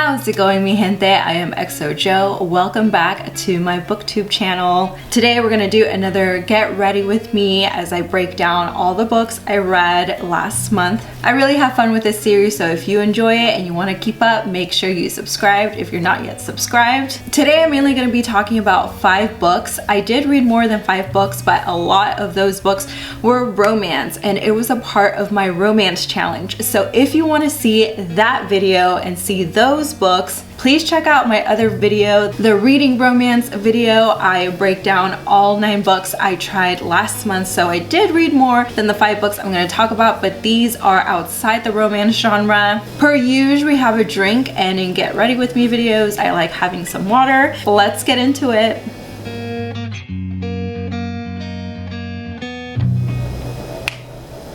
How's it going, mi gente? I am XO Joe. Welcome back to my booktube channel. Today we're gonna do another get ready with me as I break down all the books I read last month. I really have fun with this series, so if you enjoy it and you want to keep up, make sure you subscribe if you're not yet subscribed. Today I'm mainly going to be talking about 5 books. I did read more than 5 books, but a lot of those books were romance, and it was a part of my romance challenge. So if you want to see that video and see those books, please check out my other video, the reading romance video. I break down all 9 books I tried last month, so I did read more than the 5 books I'm going to talk about, but these are outside the romance genre. Per usual, we have a drink, and in Get Ready With Me videos, I like having some water. Let's get into it.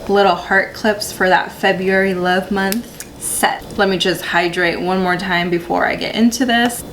Little heart clips for that February love month. Set. Let me just hydrate one more time before I get into this.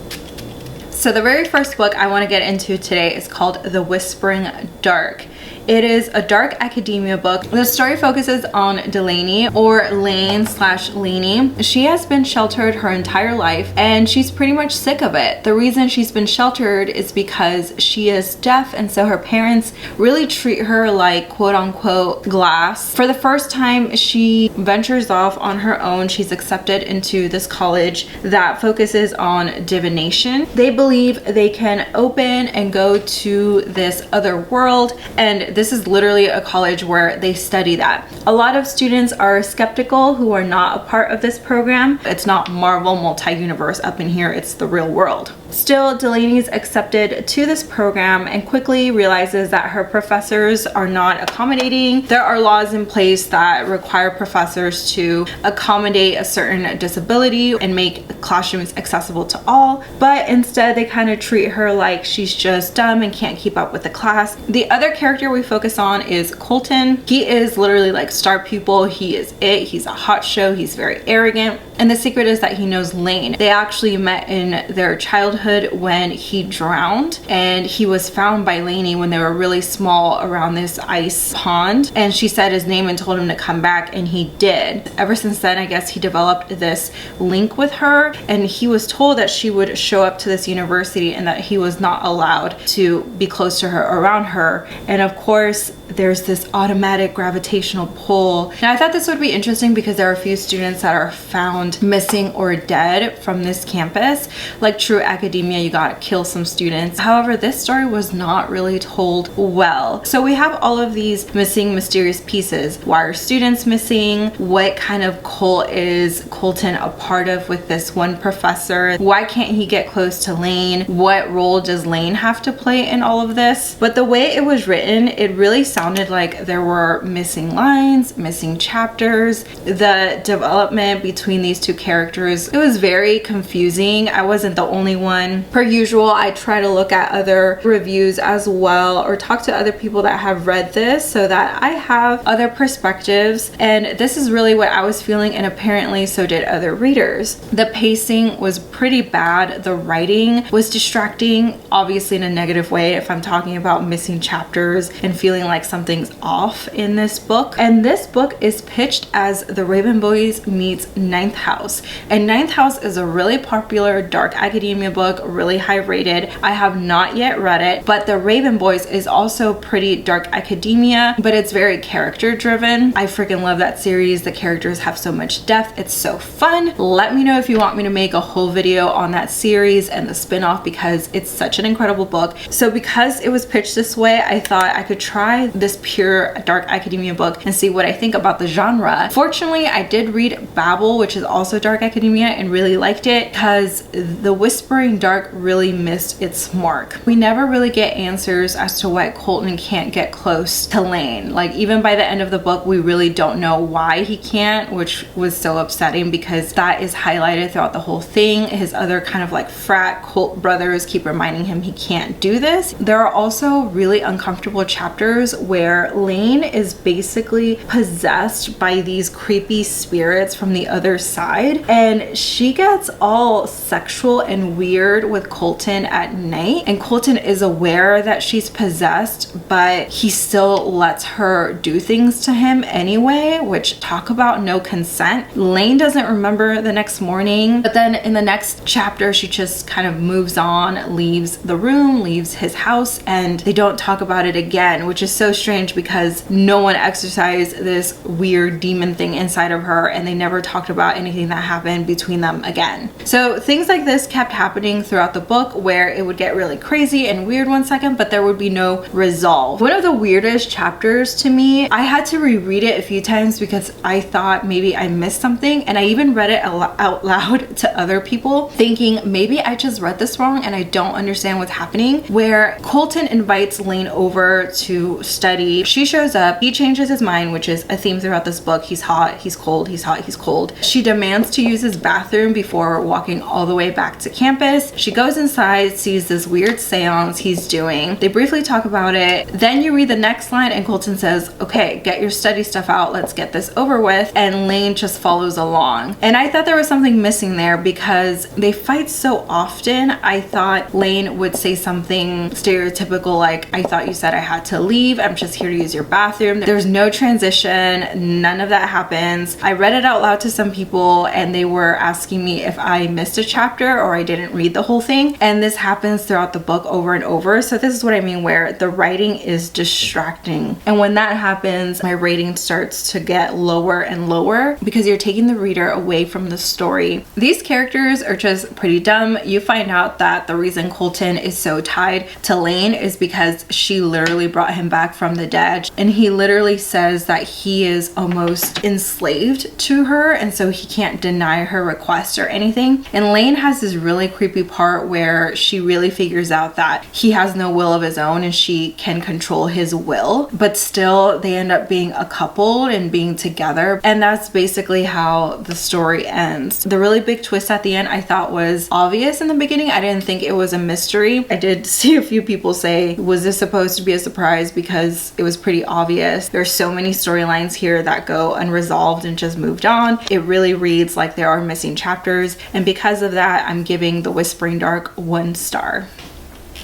So the very first book I want to get into today is called The Whispering Dark. It is a dark academia book. The story focuses on Delaney, or Lane/Laney. She has been sheltered her entire life, and she's pretty much sick of it. The reason she's been sheltered is because she is deaf, and so her parents really treat her like quote-unquote glass. For the first time, she ventures off on her own. She's accepted into this college that focuses on divination. They believe they can open and go to this other world, and this is literally a college where they study that. A lot of students are skeptical who are not a part of this program. It's not Marvel multi-universe up in here, it's the real world. Still, Delaney's accepted to this program and quickly realizes that her professors are not accommodating. There are laws in place that require professors to accommodate a certain disability and make classrooms accessible to all, but instead they kind of treat her like she's just dumb and can't keep up with the class. The other character we focus on is Colton. He is literally like star pupil. He is it. He's a hot show. He's very arrogant. And the secret is that he knows Lane. They actually met in their childhood when he drowned, and he was found by Laney when they were really small around this ice pond, and she said his name and told him to come back, and he did. Ever since then, I guess he developed this link with her, and he was told that she would show up to this university and that he was not allowed to be close to her, around her. And of course, there's this automatic gravitational pull. Now, I thought this would be interesting because there are a few students that are found missing or dead from this campus. Like true academia, you gotta kill some students. However, this story was not really told well. So we have all of these missing mysterious pieces. Why are students missing? What kind of cult is Colton a part of with this one professor? Why can't he get close to Lane? What role does Lane have to play in all of this? But the way it was written, it really sounded like there were missing lines, missing chapters. The development between these two characters, it was very confusing. I wasn't the only one. Per usual, I try to look at other reviews as well, or talk to other people that have read this so that I have other perspectives. And this is really what I was feeling, and apparently so did other readers. The pacing was pretty bad. The writing was distracting, obviously in a negative way if I'm talking about missing chapters and feeling like something's off in this book. And this book is pitched as The Raven Boys meets Ninth House. And Ninth House is a really popular dark academia book, really high rated. I have not yet read it, but The Raven Boys is also pretty dark academia, but it's very character driven. I freaking love that series. The characters have so much depth. It's so fun. Let me know if you want me to make a whole video on that series and the spin-off, because it's such an incredible book. So because it was pitched this way, I thought I could try this pure dark academia book and see what I think about the genre. Fortunately, I did read Babel, which is also dark academia, and really liked it because The Whispering Dark really missed its mark. We never really get answers as to why Colton can't get close to Lane. Like, even by the end of the book, we really don't know why he can't, which was so upsetting because that is highlighted throughout the whole thing. His other kind of like frat cult brothers keep reminding him he can't do this. There are also really uncomfortable chapters where Lane is basically possessed by these creepy spirits from the other side outside, and she gets all sexual and weird with Colton at night, and Colton is aware that she's possessed, but he still lets her do things to him anyway, which, talk about no consent. Lane doesn't remember the next morning, but then in the next chapter she just kind of moves on, leaves the room, leaves his house, and they don't talk about it again, which is so strange because no one exercised this weird demon thing inside of her, and they never talked about anything that happened between them again. So things like this kept happening throughout the book, where it would get really crazy and weird one second, but there would be no resolve. One of the weirdest chapters to me, I had to reread it a few times because I thought maybe I missed something, and I even read it out loud to other people thinking maybe I just read this wrong and I don't understand what's happening, where Colton invites Lane over to study. She shows up, he changes his mind, which is a theme throughout this book. He's hot, he's cold, he's hot, he's cold. She demands to use his bathroom before walking all the way back to campus. She goes inside, sees this weird seance he's doing. They briefly talk about it. Then you read the next line and Colton says, okay, get your study stuff out, let's get this over with. And Lane just follows along. And I thought there was something missing there because they fight so often. I thought Lane would say something stereotypical like, I thought you said I had to leave, I'm just here to use your bathroom. There's no transition, none of that happens. I read it out loud to some people and they were asking me if I missed a chapter or I didn't read the whole thing, and this happens throughout the book over and over. So this is what I mean, where the writing is distracting, and when that happens my rating starts to get lower and lower because you're taking the reader away from the story. These characters are just pretty dumb. You find out that the reason Colton is so tied to Lane is because she literally brought him back from the dead, and he literally says that he is almost enslaved to her, and so he can't deny her request or anything. And Lane has this really creepy part where she really figures out that he has no will of his own and she can control his will, but still they end up being a couple and being together, and that's basically how the story ends. The really big twist at the end I thought was obvious in the beginning. I didn't think it was a mystery. I did see a few people say, was this supposed to be a surprise, because it was pretty obvious. There's so many storylines here that go unresolved and just moved on. It really reads like there are missing chapters, and because of that I'm giving The Whispering Dark 1 star.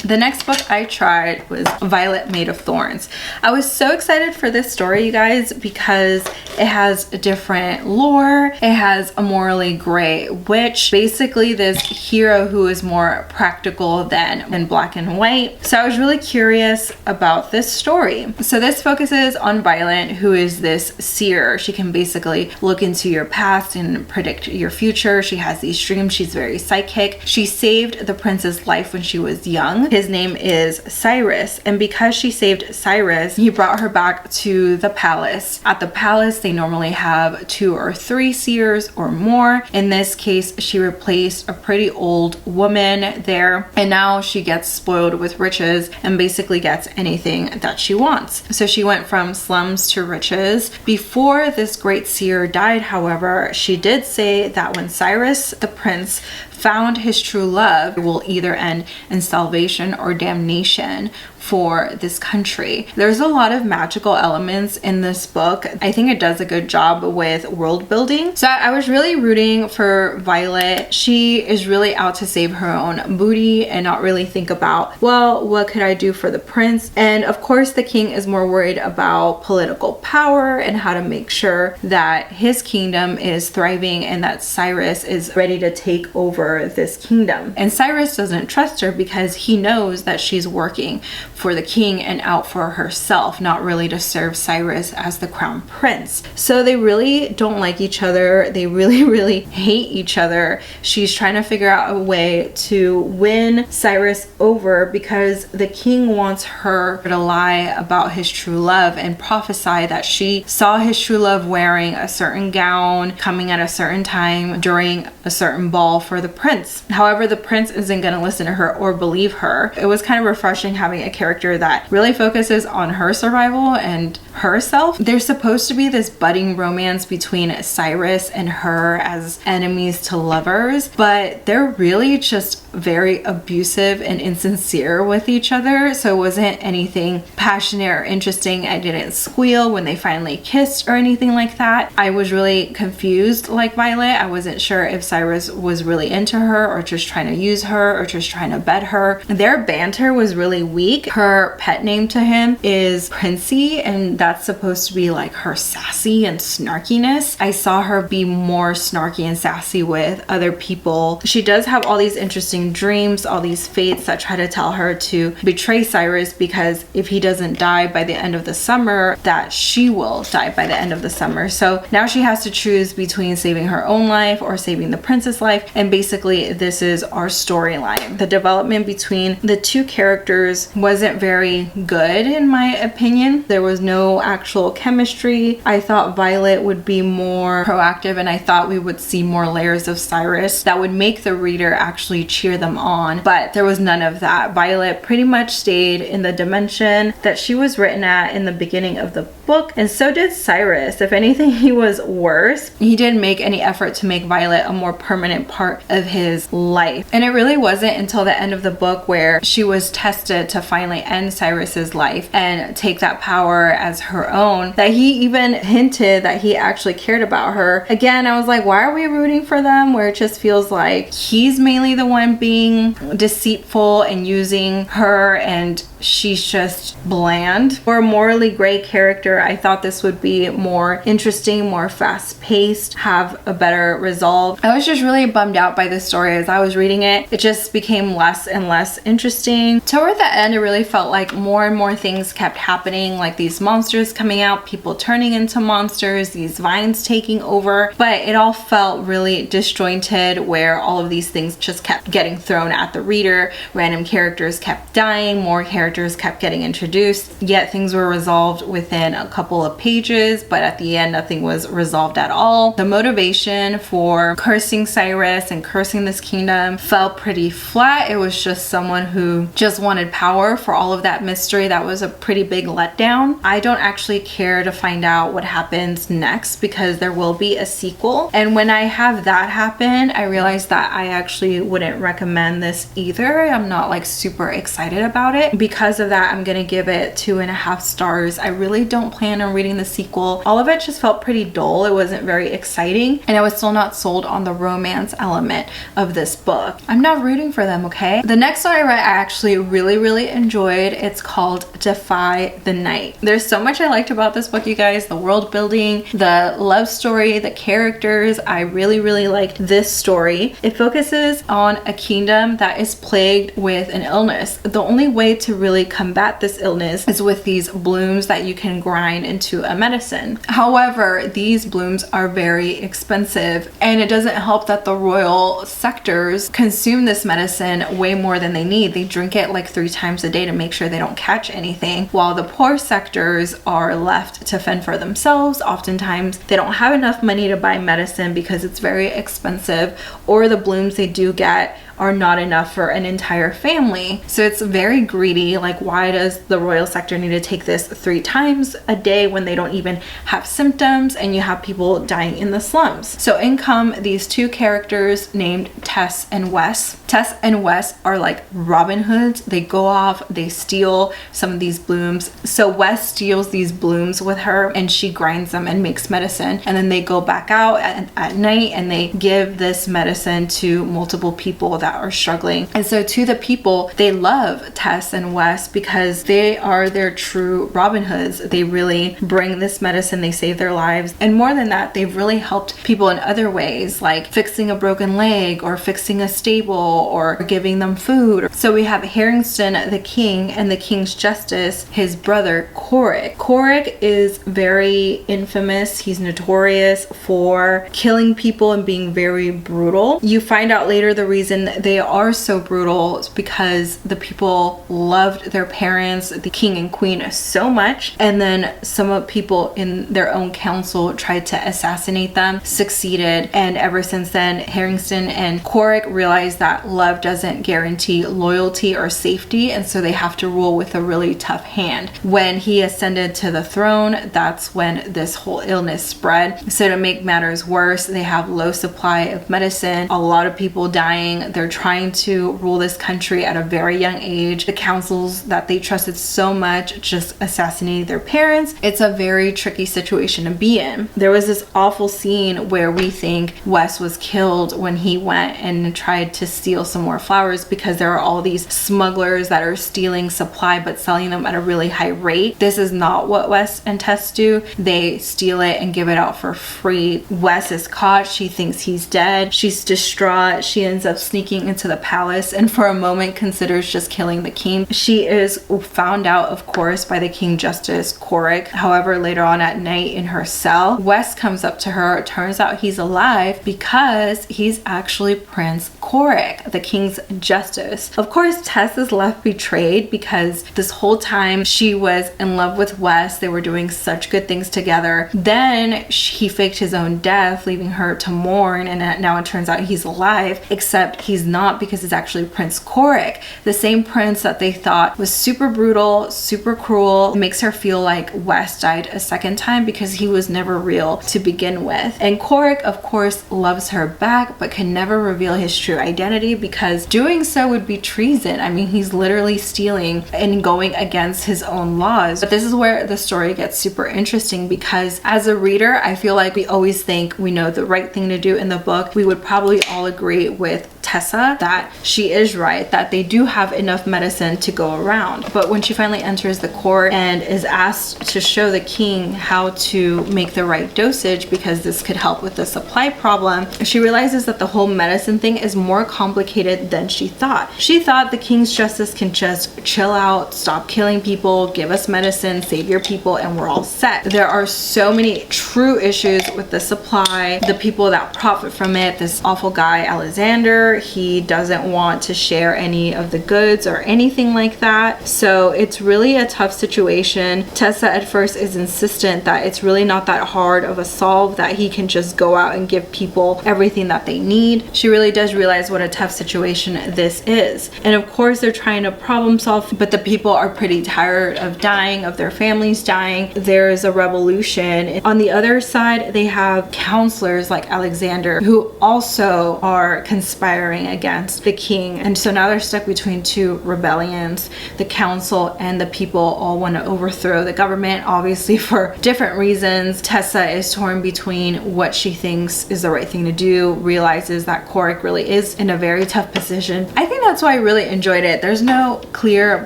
The next book I tried was Violet Made of Thorns. I was so excited for this story, you guys, because it has a different lore. It has a morally gray witch, basically this hero who is more practical than black and white. So I was really curious about this story. So this focuses on Violet, who is this seer. She can basically look into your past and predict your future. She has these dreams. She's very psychic. She saved the prince's life when she was young. His name is Cyrus, and because she saved Cyrus, he brought her back to the palace. At the palace, they normally have 2 or 3 seers or more. In this case, she replaced a pretty old woman there, and now she gets spoiled with riches and basically gets anything that she wants. So she went from slums to riches. Before this great seer died, however, she did say that when Cyrus, the prince, found his true love, it will either end in salvation or damnation for this country. There's a lot of magical elements in this book. I think it does a good job with world building. So I was really rooting for Violet. She is really out to save her own booty and not really think about, well, what could I do for the prince? And of course the king is more worried about political power and how to make sure that his kingdom is thriving and that Cyrus is ready to take over this kingdom. And Cyrus doesn't trust her because he knows that she's working for the king and out for herself, not really to serve Cyrus as the crown prince. So they really don't like each other. They really hate each other. She's trying to figure out a way to win Cyrus over because the king wants her to lie about his true love and prophesy that she saw his true love wearing a certain gown, coming at a certain time during a certain ball for the prince. However, the prince isn't going to listen to her or believe her. It was kind of refreshing having a character that really focuses on her survival and herself. There's supposed to be this budding romance between Cyrus and her as enemies to lovers, but they're really just very abusive and insincere with each other. So it wasn't anything passionate or interesting. I didn't squeal when they finally kissed or anything like that. I was really confused like Violet. I wasn't sure if Cyrus was really into her or just trying to use her or just trying to bed her. Their banter was really weak. Her pet name to him is Princey, and that's supposed to be like her sassy and snarkiness. I saw her be more snarky and sassy with other people. She does have all these interesting dreams, all these fates that try to tell her to betray Cyrus, because if he doesn't die by the end of the summer, that she will die by the end of the summer. So now she has to choose between saving her own life or saving the prince's life, and basically this is our storyline. The development between the two characters wasn't very good in my opinion. There was no actual chemistry. I thought Violet would be more proactive, and I thought we would see more layers of Cyrus that would make the reader actually cheer them on, but there was none of that. Violet pretty much stayed in the dimension that she was written at in the beginning of the book, and so did Cyrus. If anything, he was worse. He didn't make any effort to make Violet a more permanent part of his life, and it really wasn't until the end of the book where she was tested to finally end Cyrus's life and take that power as her own that he even hinted that he actually cared about her. Again, I was like, why are we rooting for them, where it just feels like he's mainly the one being deceitful and using her and she's just bland. For a morally gray character, I thought this would be more interesting, more fast-paced, have a better resolve. I was just really bummed out by this story as I was reading it. It just became less and less interesting. Toward the end, it really felt like more and more things kept happening, like these monsters coming out, people turning into monsters, these vines taking over, but it all felt really disjointed, where all of these things just kept getting thrown at the reader. Random characters kept dying, more characters kept getting introduced, yet things were resolved within a couple of pages, but at the end nothing was resolved at all. The motivation for cursing Cyrus and cursing this kingdom felt pretty flat. It was just someone who just wanted power for all of that mystery. That was a pretty big letdown. I don't actually care to find out what happens next, because there will be a sequel, and when I have that happen, I realized that I actually wouldn't recommend this either. I'm not like super excited about it. Because of that, I'm gonna give it 2.5 stars. I really don't plan on reading the sequel. All of it just felt pretty dull. It wasn't very exciting, and I was still not sold on the romance element of this book. I'm not rooting for them, okay? The next one I read, I actually really enjoyed. It's called Defy the Night. There's so much I liked about this book, you guys. The world building, the love story, the characters. I really liked this story. It focuses on a kingdom that is plagued with an illness. The only way to really combat this illness is with these blooms that you can grind into a medicine. However, these blooms are very expensive, and it doesn't help that the royal sectors consume this medicine way more than they need. They drink it like 3 times a day to make sure they don't catch anything, while the poor sectors are left to fend for themselves. Oftentimes they don't have enough money to buy medicine because it's very expensive, or the blooms they do get are not enough for an entire family. So it's very greedy. Like, why does the royal sector need to take this 3 times a day when they don't even have symptoms, and you have people dying in the slums? So in come these 2 characters named Tess and Wes. Tess and Wes are like Robin Hoods. They go off, they steal some of these blooms. So Wes steals these blooms with her, and she grinds them and makes medicine, and then they go back out at night and they give this medicine to multiple people that are struggling. And so to the people, they love Tess and Wes because they are their true Robin Hoods. They really bring this medicine, they save their lives, and more than that, they've really helped people in other ways, like fixing a broken leg or fixing a stable or giving them food. So we have Harrington the king and the king's justice, his brother Corrick. Corrick is very infamous. He's notorious for killing people and being very brutal. You find out later the reason they are so brutal is because the people loved their parents, the king and queen, so much, and then some people in their own council tried to assassinate them, succeeded, and ever since then Harrington and Corrick realized that love doesn't guarantee loyalty or safety, and so they have to rule with a really tough hand. When he ascended to the throne, that's when this whole illness spread. So to make matters worse, they have low supply of medicine, a lot of people dying. They're trying to rule this country at a very young age. The councils that they trusted so much just assassinated their parents. It's a very tricky situation to be in. There was this awful scene where we think Wes was killed when he went and tried to steal some more flowers, because there are all these smugglers that are stealing supply but selling them at a really high rate. This is not what Wes and Tess do. They steal it and give it out for free. Wes is caught. She thinks he's dead. She's distraught. She ends up sneaking into the palace and for a moment considers just killing the king. She is found out, of course, by the King Justice Corrick. However, later on at night in her cell, Wes comes up to her. It turns out he's alive because he's actually Prince Corrick, the King's Justice. Of course, Tess is left betrayed because this whole time she was in love with Wes. They were doing such good things together. Then he faked his own death, leaving her to mourn, and now it turns out he's alive, except he's not, because it's actually Prince Corrick, the same prince that they thought was super brutal, super cruel. It makes her feel like Wes died a second time because he was never real to begin with. And Corrick, of course, loves her back but can never reveal his true identity because doing so would be treason. I mean, he's literally stealing and going against his own laws. But this is where the story gets super interesting, because as a reader, I feel like we always think we know the right thing to do in the book. We would probably all agree with Tessa that she is right, that they do have enough medicine to go around. But when she finally enters the court and is asked to show the king how to make the right dosage, because this could help with the supply problem, she realizes that the whole medicine thing is more complicated than she thought. She thought the King's Justice can just chill out, stop killing people, give us medicine, save your people, and we're all set. There are so many true issues with the supply, the people that profit from it. This awful guy, Alexander, he doesn't want to share any of the goods or anything like that. So it's really a tough situation. Tessa at first is insistent that it's really not that hard of a solve, that he can just go out and give people everything that they need. She really does realize what a tough situation this is. And of course they're trying to problem solve, but the people are pretty tired of dying, of their families dying. There's a revolution. On the other side, they have counselors like Alexander who also are conspiring against the king. And so now they're stuck between two rebellions. The council and the people all want to overthrow the government, obviously for different reasons. Tessa is torn between what she thinks is the right thing to do, realizes that Corrick really is in a very tough position. I think that's why I really enjoyed it. There's no clear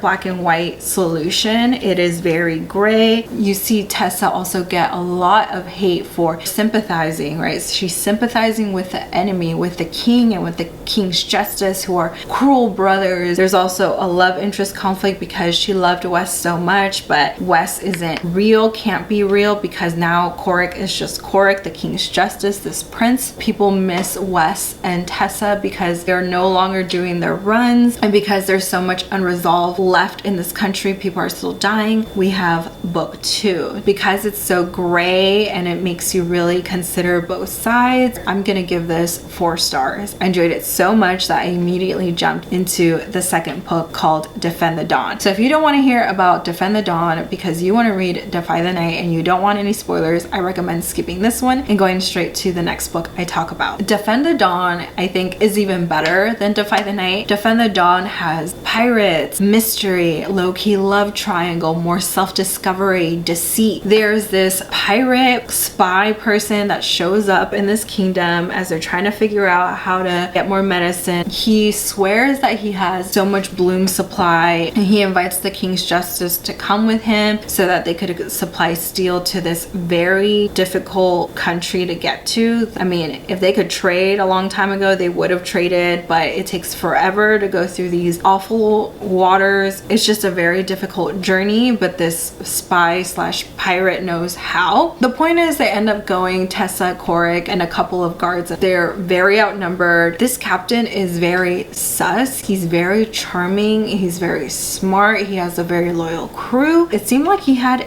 black and white solution. It is very gray. You see Tessa also get a lot of hate for sympathizing, right? She's sympathizing with the enemy, with the king and with the King's Justice, who are cruel brothers. There's also a love interest conflict because she loved Wes so much, but Wes isn't real, can't be real, because now Corrick is just Corrick, the King's Justice, this prince. People miss Wes and Tessa because they're no longer doing their runs, and because there's so much unresolved left in this country, people are still dying. We have book 2. Because it's so gray and it makes you really consider both sides, I'm gonna give this 4 stars. I enjoyed it so much that I immediately jumped into the second book called Defend the Dawn. So if you don't want to hear about Defend the Dawn because you want to read Defy the Night and you don't want any spoilers, I recommend skipping this one and going straight to the next book I talk about. Defend the Dawn, I think, is even better than Defy the Night. Defend the Dawn has pirates, mystery, low-key love triangle, more self-discovery, deceit. There's this pirate spy person that shows up in this kingdom as they're trying to figure out how to get more medicine. He swears that he has so much bloom supply, and he invites the King's Justice to come with him so that they could supply steel to this very difficult country to get to. I mean, if they could trade a long time ago, they would have traded, but it takes forever to go through these awful waters. It's just a very difficult journey, but this spy slash pirate knows how. The point is they end up going, Tessa, Corrick, and a couple of guards. They're very outnumbered. This captain is very sus. He's very charming. He's very smart. He has a very loyal crew. It seemed like he had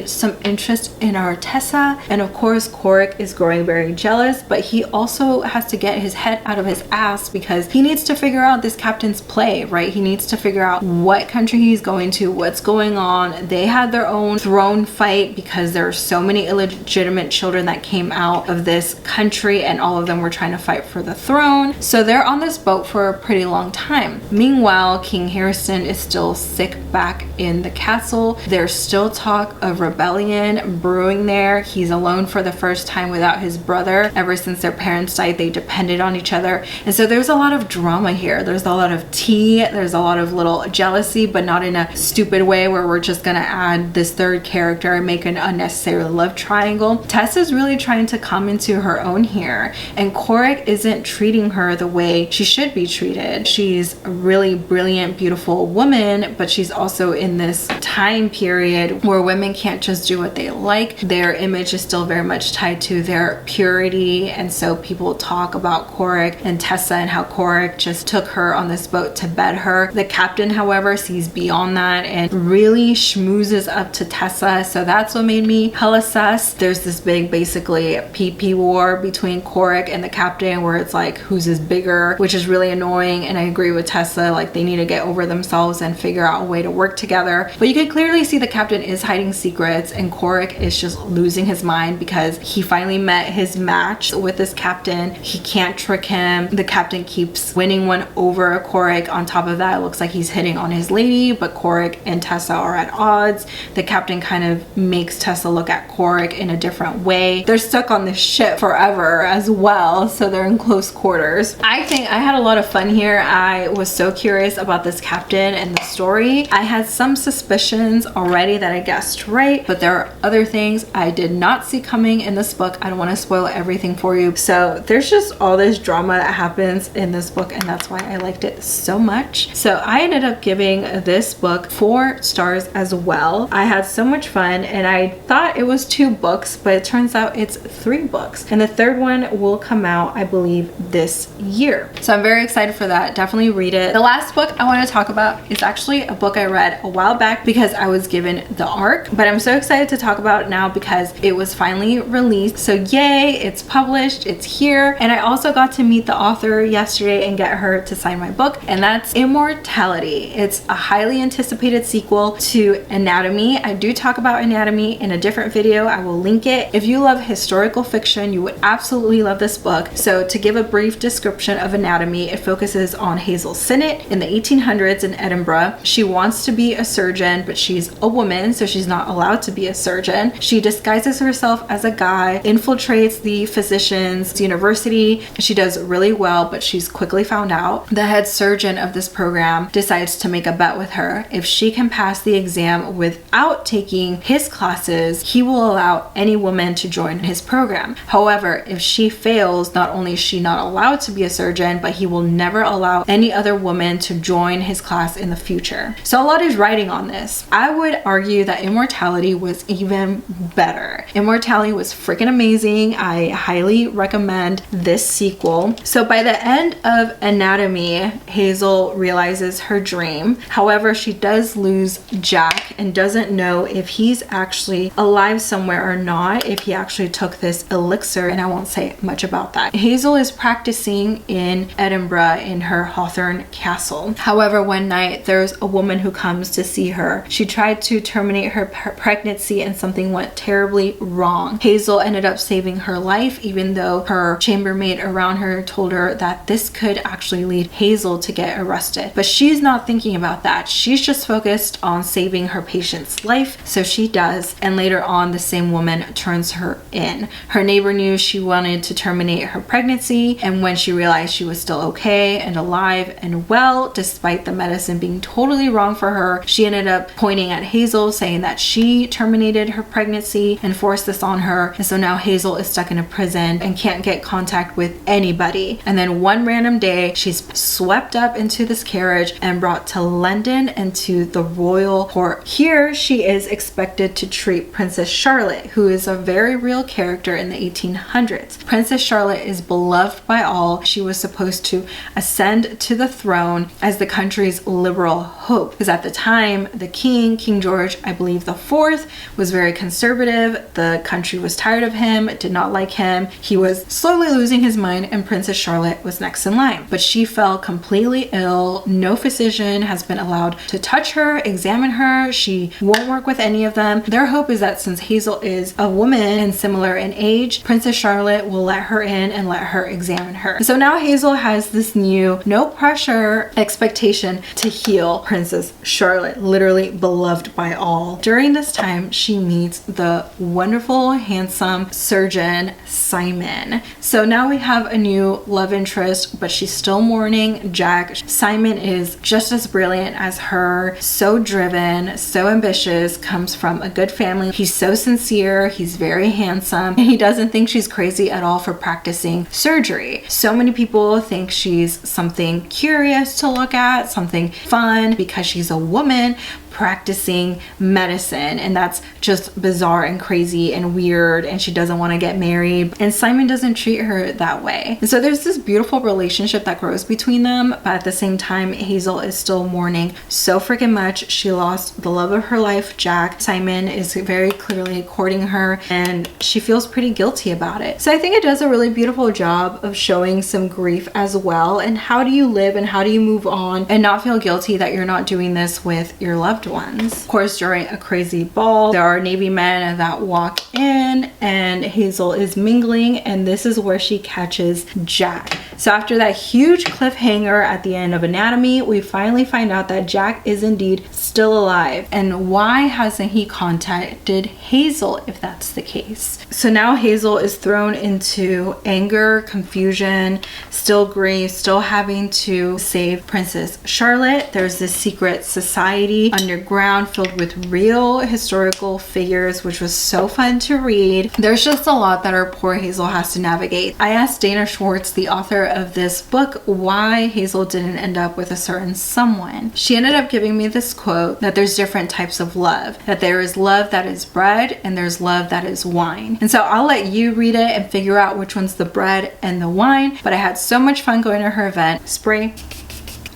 some interest in our Tessa, and of course Corrick is growing very jealous, but he also has to get his head out of his ass because he needs to figure out this captain's play, right? He needs to figure out what country he's going to, what's going on. They had their own throne fight because there are so many illegitimate children that came out of this country, and all of them were trying to fight for the throne. So they're on this boat for a pretty long time. Meanwhile, King Harrison is still sick back in the castle. There's still talk of rebellion brewing there. He's alone for the first time without his brother. Ever since their parents died, they depended on each other. And so there's a lot of drama here. There's a lot of tea. There's a lot of little jealousy, but not in a stupid way where we're just gonna add this third character and make an unnecessary love triangle. Tessa's really trying to come into her own here, and Corrick isn't treating her the way she should be treated. She's a really brilliant, beautiful woman, but she's also in this time period where women can't just do what they like. Their image is still very much tied to their purity, and so people talk about Corrick and Tessa and how Corrick just took her on this boat to bed her. The captain, however, sees beyond that and really schmoozes up to Tessa, so that's what made me hella sus. There's this big, basically, PP war between Corrick and the captain where it's like, whose is bigger, which is really annoying. And I agree with Tessa, like they need to get over themselves and figure out a way to work together. But you can clearly see the captain is hiding secrets, and Corrick is just losing his mind because he finally met his match with this captain. He can't trick him. The captain keeps winning one over Corrick. On top of that, it looks like he's hitting on his lady, but Corrick and Tessa are at odds. The captain kind of makes Tessa look at Corrick in a different way. They're stuck on this ship forever as well, so they're in close quarters. I think I had a lot of fun here. I was so curious about this captain and the story. I had some suspicions already that I guessed right, but there are other things I did not see coming in this book. I don't want to spoil everything for you. So there's just all this drama that happens in this book, and that's why I liked it so much. So I ended up giving this book 4 stars as well. I had so much fun, and I thought it was 2 books, but it turns out it's 3 books, and the third one will come out, I believe, this year. So I'm very excited for that. Definitely read it. The last book I want to talk about is actually a book I read a while back because I was given the ARC, but I'm so excited to talk about it now because it was finally released. So yay, it's published, it's here, and I also got to meet the author yesterday and get her to sign my book, and that's Immortality. It's a highly anticipated sequel to Anatomy. I do talk about Anatomy in a different video. I will link it. If you love historical fiction, you would absolutely love this book. So to give a brief description of Anatomy, it focuses on Hazel Sinnott in the 1800s in Edinburgh. She wants to be a surgeon, but she's a woman, so she's not allowed to be a surgeon. She disguises herself as a guy, infiltrates the physician's university. She does really well, but she's quickly found out. The head surgeon of this program decides to make a bet with her. If she can pass the exam without taking his classes, he will allow any woman to join his program. However, if she fails, not only is she not allowed to be a surgeon, but he will never allow any other woman to join his class in the future. So a lot is writing on this. I would argue that Immortality was even better. Immortality was freaking amazing. I highly recommend this sequel. So by the end of Anatomy, Hazel realizes her dream. However, she does lose Jack and doesn't know if he's actually alive somewhere or not, if he actually took this elixir, and I won't say much about that. Hazel is practicing in Edinburgh in her Hawthorne castle. However, one night there's a woman who comes to see her. She tried to terminate her pregnancy and something went terribly wrong. Hazel ended up saving her life, even though her chambermaid around her told her that this could actually lead Hazel to get arrested. But she's not thinking about that. She's just focused on saving her patient's life, so she does, and later on the same woman turns her in. Her neighbor knew she wanted to terminate her pregnancy, and when she realized she was still okay and alive and well, despite the medicine being totally wrong for her, she ended up pointing at Hazel, saying that she terminated her pregnancy and forced this on her, and so now Hazel is stuck in a prison and can't get contact with anybody. And then one random day, she's swept up into this carriage and brought to London and to the royal court. Here, she is expected to treat Princess Charlotte, who is a very real character in the 1800s. Princess Charlotte is beloved by all. She was supposed to ascend to the throne as the country's liberal hope, because at the time, the king, King George, I believe the fourth, was very conservative. The country was tired of him, did not like him. He was slowly losing his mind, and Princess Charlotte was next in line. But she fell completely ill. No physician has been allowed to touch her, examine her. She won't work with any of them. Their hope is that since Hazel is a woman and similar in age, Princess Charlotte will let her in and let her examine her. So now Hazel Hazel has this new, no pressure expectation to heal Princess Charlotte, literally beloved by all. During this time, she meets the wonderful, handsome surgeon Simon. So now we have a new love interest, but she's still mourning Jack. Simon is just as brilliant as her, so driven, so ambitious, comes from a good family. He's so sincere, he's very handsome, and he doesn't think she's crazy at all for practicing surgery. So many people think she's something curious to look at, something fun because she's a woman practicing medicine, and that's just bizarre and crazy and weird, and she doesn't want to get married, and Simon doesn't treat her that way. And so there's this beautiful relationship that grows between them, but at the same time Hazel is still mourning so freaking much. She lost the love of her life, Jack. Simon is very clearly courting her, and she feels pretty guilty about it. So I think it does a really beautiful job of showing some grief as well, and how do you live and how do you move on and not feel guilty that you're not doing this with your loved ones. Of course, during a crazy ball, there are Navy men that walk in and Hazel is mingling, and this is where she catches Jack. So after that huge cliffhanger at the end of Anatomy, we finally find out that Jack is indeed still alive. And why hasn't he contacted Hazel if that's the case? So now Hazel is thrown into anger, confusion, still grief, still having to save Princess Charlotte. There's this secret society underground filled with real historical figures, which was so fun to read. There's just a lot that our poor Hazel has to navigate. I asked Dana Schwartz, the author of this book, why Hazel didn't end up with a certain someone. She ended up giving me this quote that there's different types of love, that there is love that is bread and there's love that is wine. And so I'll let you read it and figure out which one's the bread and the wine, but I had so much fun going to her event. Spray.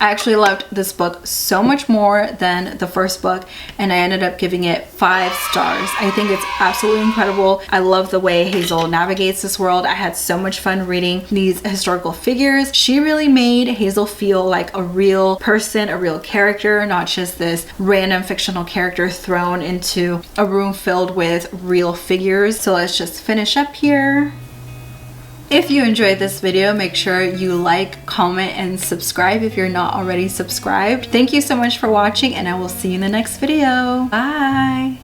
I actually loved this book so much more than the first book, and I ended up giving it 5 stars. I think it's absolutely incredible. I love the way Hazel navigates this world. I had so much fun reading these historical figures. She really made Hazel feel like a real person, a real character, not just this random fictional character thrown into a room filled with real figures. So let's just finish up here. If you enjoyed this video, make sure you like, comment, and subscribe if you're not already subscribed. Thank you so much for watching, and I will see you in the next video. Bye!